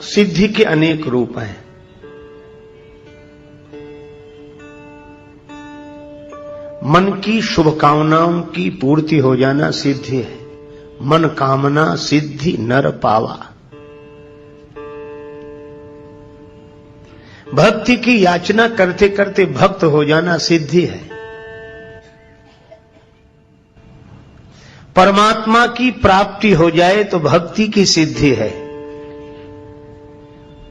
सिद्धि के अनेक रूप हैं। मन की शुभकामनाओं की पूर्ति हो जाना सिद्धि है। मन कामना सिद्धि नर पावा। भक्ति की याचना करते करते भक्त हो जाना सिद्धि है। परमात्मा की प्राप्ति हो जाए तो भक्ति की सिद्धि है,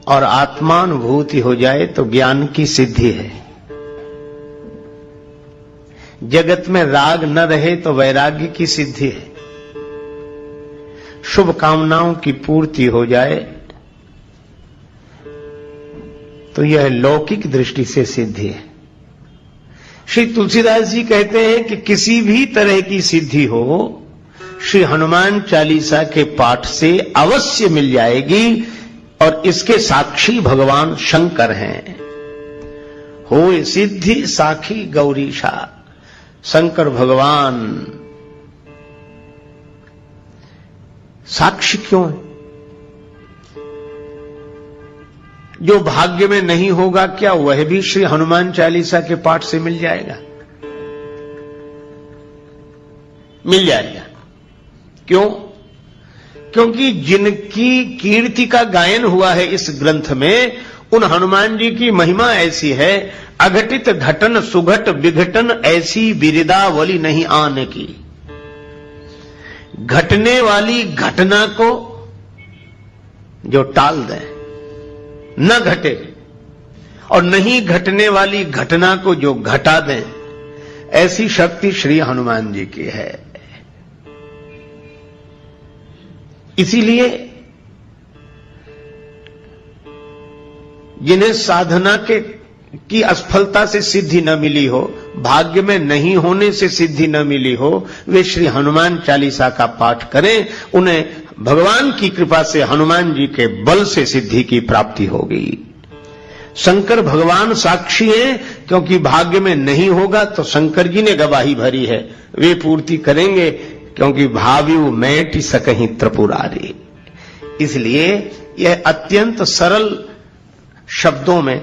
और आत्मानुभूति हो जाए तो ज्ञान की सिद्धि है। जगत में राग न रहे तो वैराग्य की सिद्धि है। शुभ कामनाओं की पूर्ति हो जाए तो यह लौकिक दृष्टि से सिद्धि है। श्री तुलसीदास जी कहते हैं कि किसी भी तरह की सिद्धि हो, श्री हनुमान चालीसा के पाठ से अवश्य मिल जाएगी, और इसके साक्षी भगवान शंकर हैं। होए सिद्धि साखी गौरीशा। शंकर भगवान साक्षी क्यों है? जो भाग्य में नहीं होगा क्या वह भी श्री हनुमान चालीसा के पाठ से मिल जाएगा? मिल जाएगा। क्यों? क्योंकि जिनकी कीर्ति का गायन हुआ है इस ग्रंथ में, उन हनुमान जी की महिमा ऐसी है, अघटित घटन सुघट विघटन ऐसी बिरदावली नहीं आने की। घटने वाली घटना को जो टाल दे, न घटे, और नहीं घटने वाली घटना को जो घटा दें, ऐसी शक्ति श्री हनुमान जी की है। इसीलिए जिन्हें साधना की असफलता से सिद्धि न मिली हो, भाग्य में नहीं होने से सिद्धि न मिली हो, वे श्री हनुमान चालीसा का पाठ करें। उन्हें भगवान की कृपा से, हनुमान जी के बल से सिद्धि की प्राप्ति होगी। शंकर भगवान साक्षी हैं, क्योंकि भाग्य में नहीं होगा तो शंकर जी ने गवाही भरी है, वे पूर्ति करेंगे, क्योंकि भाव्यु मैटि सकहि त्रिपुरारी। इसलिए यह अत्यंत सरल शब्दों में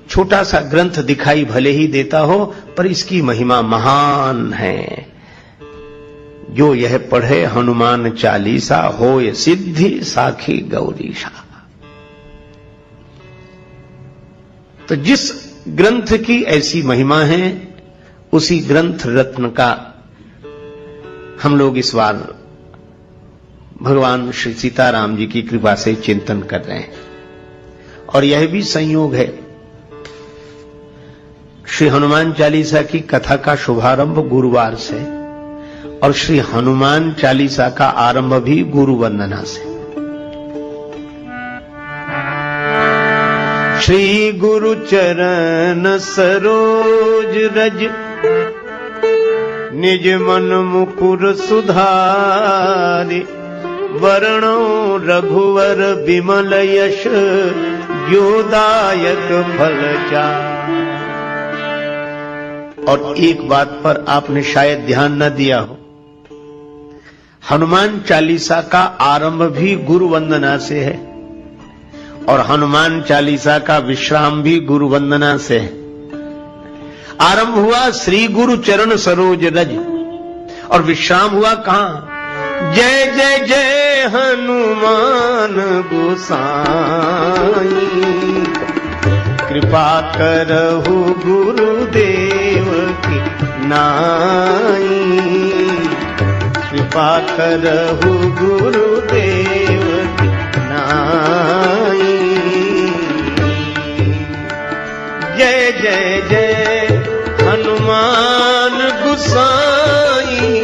छोटा सा ग्रंथ दिखाई भले ही देता हो, पर इसकी महिमा महान है। जो यह पढ़े हनुमान चालीसा, होय सिद्धि साखी गौरीशा। तो जिस ग्रंथ की ऐसी महिमा है, उसी ग्रंथ रत्न का हम लोग इस बार भगवान श्री सीताराम जी की कृपा से चिंतन कर रहे हैं। और यह भी संयोग है, श्री हनुमान चालीसा की कथा का शुभारंभ गुरुवार से, और श्री हनुमान चालीसा का आरंभ भी गुरु वंदना से। श्री गुरु चरण सरोज रज, निज मन मुकुर सुधारि, वरणो रघुवर विमल यश, योदायक फल चारि। और एक बात पर आपने शायद ध्यान न दिया हो, हनुमान चालीसा का आरंभ भी गुरु वंदना से है, और हनुमान चालीसा का विश्राम भी गुरु वंदना से है। आरंभ हुआ श्री गुरु चरण सरोज रज, और विश्राम हुआ कहां? जय जय जय हनुमान गोसाई, कृपा करहु गुरुदेव की नाई, कृपा करहु गुरुदेव की नाई। जय जय जय हनुमान गोसाई,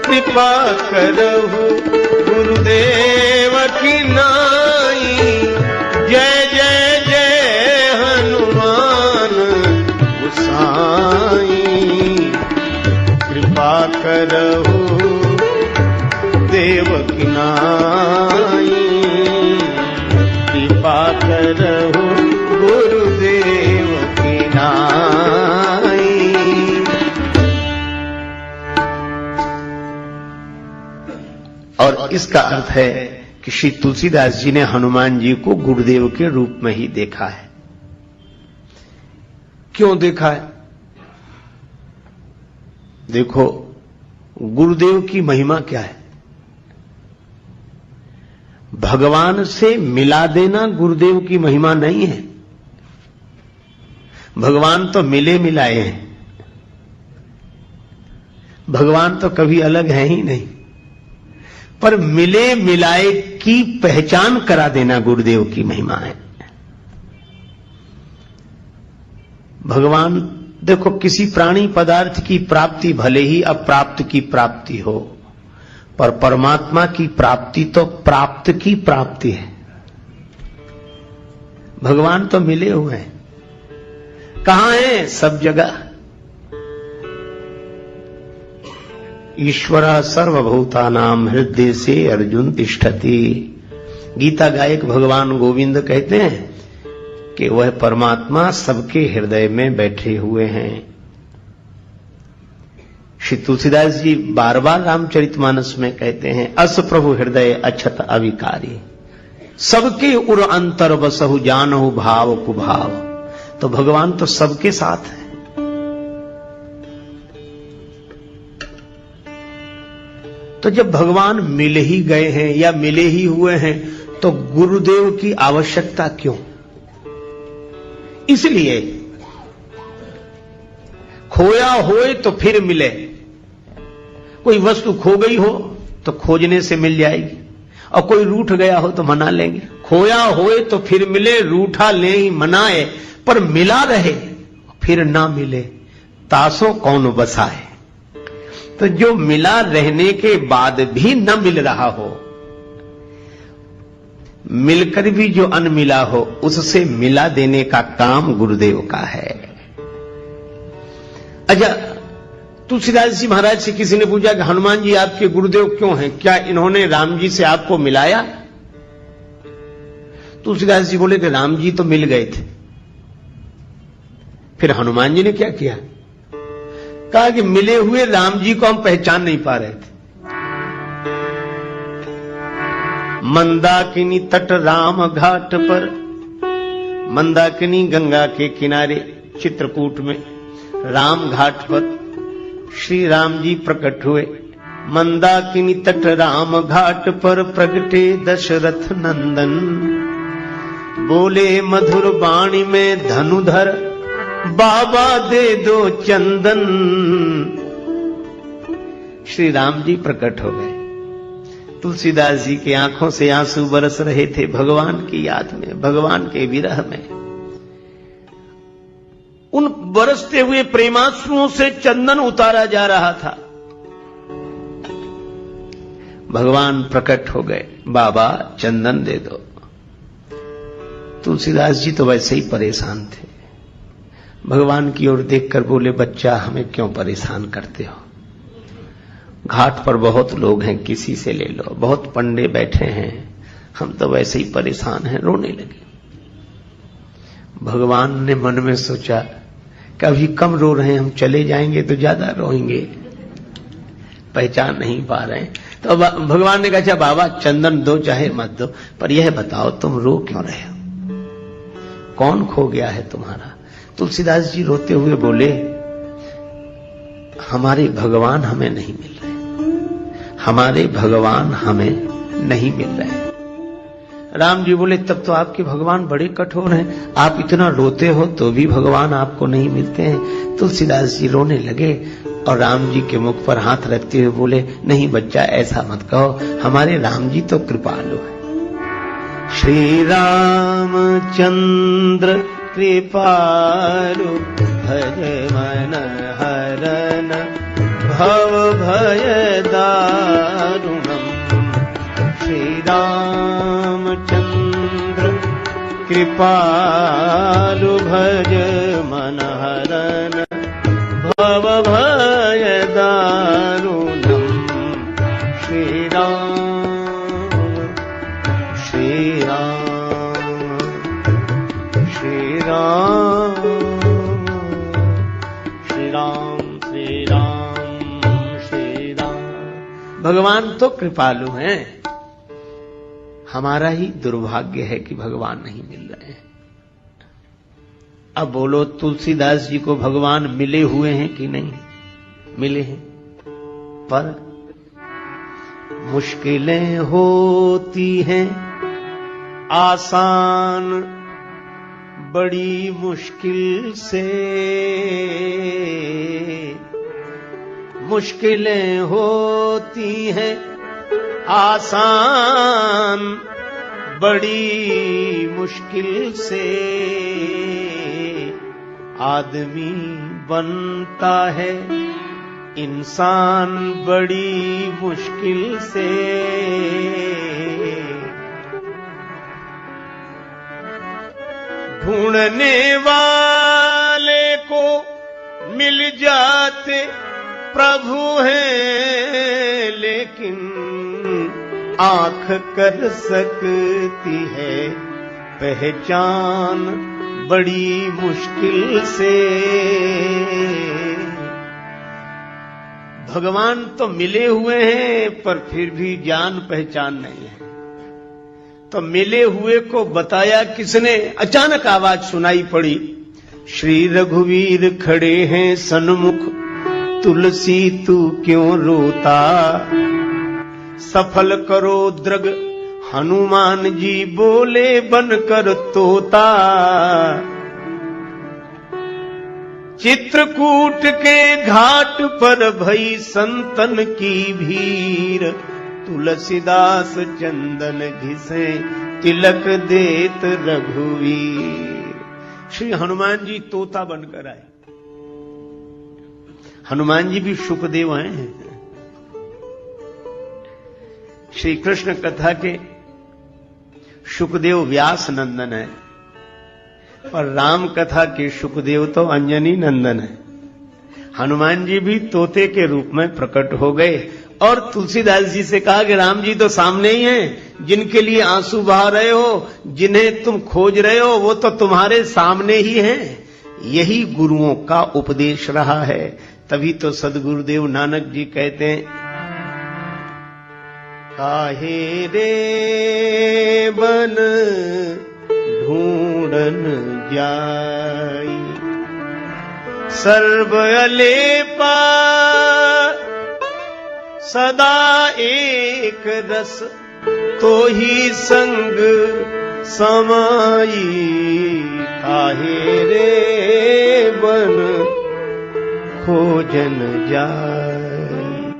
कृपा करहु गुरुदेव की नाई। जय जय जय हनुमान गोसाई, कृपा करहु देव की नाई, कृपा करहु गुरुदेव की नाई। और इसका अर्थ है कि श्री तुलसीदास जी ने हनुमान जी को गुरुदेव के रूप में ही देखा है। क्यों देखा है? देखो, गुरुदेव की महिमा क्या है? भगवान से मिला देना गुरुदेव की महिमा नहीं है। भगवान तो मिले मिलाए हैं, भगवान तो कभी अलग है ही नहीं, पर मिले मिलाए की पहचान करा देना गुरुदेव की महिमा है। भगवान देखो, किसी प्राणी पदार्थ की प्राप्ति भले ही अप्राप्त की प्राप्ति हो, पर परमात्मा की प्राप्ति तो प्राप्त की प्राप्ति है। भगवान तो मिले हुए हैं। कहां है? सब जगह। ईश्वर सर्वभूतानां हृदय से अर्जुन तिष्ठति। गीता गायक भगवान गोविंद कहते हैं कि वह परमात्मा सबके हृदय में बैठे हुए हैं। श्री तुलसीदास जी बार बार रामचरितमानस में कहते हैं, अस प्रभु हृदय अछत अविकारी, सबके उर अंतर बसहु जानहु भाव कुभाव। तो भगवान तो सबके साथ है। तो जब भगवान मिल ही गए हैं या मिले ही हुए हैं, तो गुरुदेव की आवश्यकता क्यों? इसलिए खोया होए तो फिर मिले। कोई वस्तु खो गई हो तो खोजने से मिल जाएगी, और कोई रूठ गया हो तो मना लेंगे। खोया होए तो फिर मिले, रूठा ले ही मनाए, पर मिला रहे फिर ना मिले, तासो कौन बसाए। तो जो मिला रहने के बाद भी न मिल रहा हो, मिलकर भी जो अनमिला हो, उससे मिला देने का काम गुरुदेव का है। अच्छा, तुलसीदास जी महाराज से किसी ने पूछा कि हनुमान जी आपके गुरुदेव क्यों हैं? क्या इन्होंने राम जी से आपको मिलाया? तुलसीदास जी बोले कि राम जी तो मिल गए थे। फिर हनुमान जी ने क्या किया? कहा कि मिले हुए राम जी को हम पहचान नहीं पा रहे थे। मंदाकिनी तट राम घाट पर, मंदाकिनी गंगा के किनारे चित्रकूट में राम घाट पर श्री राम जी प्रकट हुए। मंदाकिनी तट राम घाट पर प्रगटे दशरथ नंदन, बोले मधुर वाणी में धनुधर, बाबा दे दो चंदन। श्री राम जी प्रकट हो गए। तुलसीदास जी की आंखों से आंसू बरस रहे थे भगवान की याद में, भगवान के विरह में। उन बरसते हुए प्रेमाश्रुओं से चंदन उतारा जा रहा था। भगवान प्रकट हो गए, बाबा चंदन दे दो। तुलसीदास जी तो वैसे ही परेशान थे। भगवान की ओर देखकर बोले, बच्चा हमें क्यों परेशान करते हो? घाट पर बहुत लोग हैं, किसी से ले लो। बहुत पंडे बैठे हैं, हम तो वैसे ही परेशान हैं। रोने लगे। भगवान ने मन में सोचा कि अभी कम रो रहे हैं, हम चले जाएंगे तो ज्यादा रोएंगे, पहचान नहीं पा रहे हैं। तो भगवान ने कहा, अच्छा बाबा चंदन दो चाहे मत दो, पर यह बताओ तुम रो क्यों रहे हो? कौन खो गया है तुम्हारा? तुलसीदास जी रोते हुए बोले, हमारे भगवान हमें नहीं मिल रहे, हमारे भगवान हमें नहीं मिल रहे। राम जी बोले, तब तो आपके भगवान बड़े कठोर हैं, आप इतना रोते हो तो भी भगवान आपको नहीं मिलते हैं। तुलसीदास जी रोने लगे और राम जी के मुख पर हाथ रखते हुए बोले, नहीं बच्चा ऐसा मत कहो, हमारे राम जी तो कृपालु है। श्री रामचंद्र कृपालु भज मन हरन भव भय दारुणम। श्री रामचंद्र कृपालु भज मन हरन भव भय दारुणम। श्री राम श्री राम श्री राम श्री राम श्री राम श्री राम। भगवान तो कृपालु हैं। हमारा ही दुर्भाग्य है कि भगवान नहीं मिल रहे हैं। अब बोलो, तुलसीदास जी को भगवान मिले हुए हैं कि नहीं? मिले हैं, पर मुश्किलें होती हैं आसान बड़ी मुश्किल से, मुश्किलें होती हैं आसान बड़ी मुश्किल से, आदमी बनता है इंसान बड़ी मुश्किल से। ढूंढने वाले को मिल जाते प्रभु हैं, लेकिन आंख कर सकती है पहचान बड़ी मुश्किल से। भगवान तो मिले हुए हैं पर फिर भी जान पहचान नहीं है। तो मिले हुए को बताया किसने? अचानक आवाज सुनाई पड़ी, श्री रघुवीर खड़े हैं सन्मुख, तुलसी तू क्यों रोता, सफल करो द्रग हनुमान जी बोले बनकर तोता। चित्रकूट के घाट पर भई संतन की भीड़, तुलसीदास चंदन घिसे तिलक देत रघुवीर। श्री हनुमान जी तोता बनकर आए। हनुमान जी भी सुखदेव हैं। श्री कृष्ण कथा के सुखदेव व्यास नंदन है और राम कथा के सुखदेव तो अंजनी नंदन है। हनुमान जी भी तोते के रूप में प्रकट हो गए और तुलसीदास जी से कहा कि राम जी तो सामने ही हैं, जिनके लिए आंसू बहा रहे हो, जिन्हें तुम खोज रहे हो, वो तो तुम्हारे सामने ही हैं। यही गुरुओं का उपदेश रहा है। तभी तो सदगुरुदेव नानक जी कहते हैं, काहे रे बन ढूंढन जाई, सर्व अलेपा सदा एक रस, तो ही संग समाई, काहे रे बन खोजन जाई।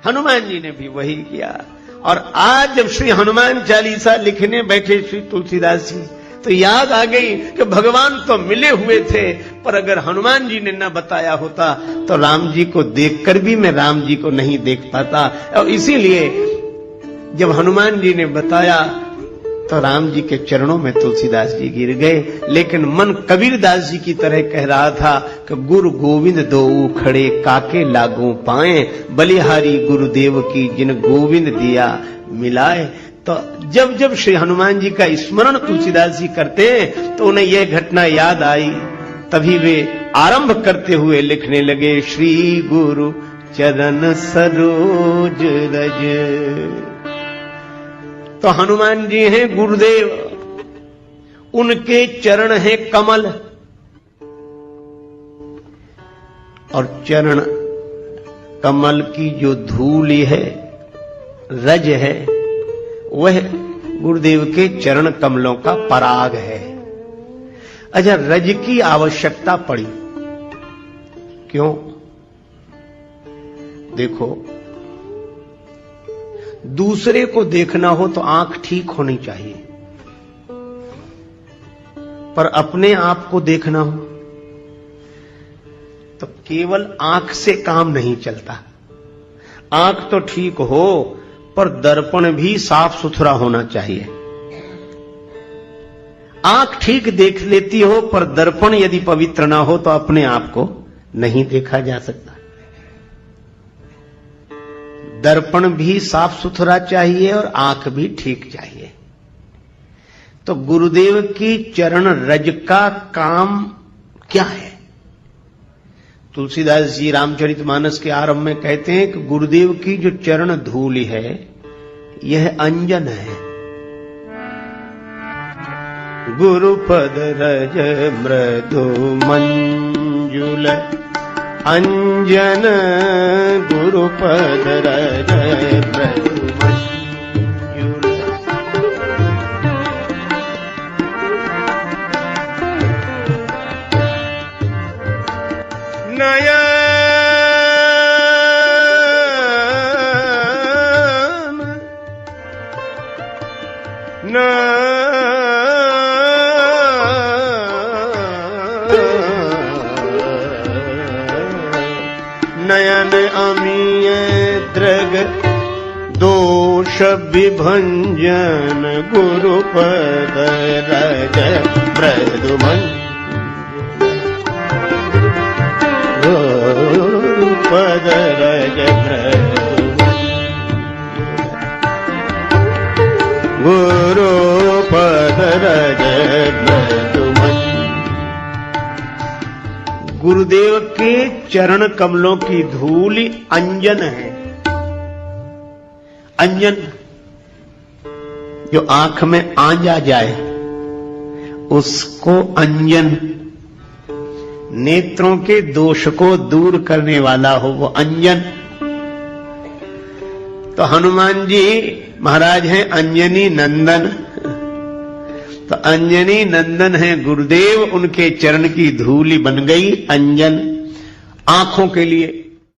हनुमान जी ने भी वही किया। और आज जब श्री हनुमान चालीसा लिखने बैठे श्री तुलसीदास जी, तो याद आ गई कि भगवान तो मिले हुए थे, पर अगर हनुमान जी ने न बताया होता तो राम जी को देखकर भी मैं राम जी को नहीं देख पाता। और इसीलिए जब हनुमान जी ने बताया तो राम जी के चरणों में तुलसीदास जी गिर गए। लेकिन मन कबीरदास जी की तरह कह रहा था कि गुरु गोविंद दोऊ खड़े काके लागू पाए, बलिहारी गुरुदेव की जिन गोविंद दिया मिलाए। तो जब जब श्री हनुमान जी का स्मरण तुलसीदास जी करते हैं तो उन्हें यह घटना याद आई। तभी वे आरंभ करते हुए लिखने लगे, श्री गुरु चरण सरोज रज। तो हनुमान जी हैं गुरुदेव, उनके चरण हैं कमल, और चरण कमल की जो धूल है, रज है, वह गुरुदेव के चरण कमलों का पराग है। अच्छा, रज की आवश्यकता पड़ी क्यों? देखो, दूसरे को देखना हो तो आंख ठीक होनी चाहिए, पर अपने आप को देखना हो तो केवल आंख से काम नहीं चलता। आंख तो ठीक हो पर दर्पण भी साफ सुथरा होना चाहिए। आंख ठीक देख लेती हो पर दर्पण यदि पवित्र ना हो तो अपने आप को नहीं देखा जा सकता। दर्पण भी साफ सुथरा चाहिए और आंख भी ठीक चाहिए। तो गुरुदेव की चरण रज का काम क्या है? तुलसीदास जी रामचरितमानस के आरंभ में कहते हैं कि गुरुदेव की जो चरण धूलि है, यह अंजन है। गुरुपद रज मृदु मंजुल अंजन गुरुपद रज मृदु मंजुल नयन नयन अमीय दृग दोष विभंजन गुरुपद रज मृदु गुरुपद रज मृदु गुरुपद रज मृदु गुरुदेव के चरण कमलों की धूलि अंजन है। अंजन जो आंख में आंजा जाए उसको अंजन, नेत्रों के दोष को दूर करने वाला हो वो अंजन। तो हनुमान जी महाराज हैं अंजनी नंदन, तो अंजनी नंदन है गुरुदेव, उनके चरण की धूलि बन गई अंजन आंखों के लिए।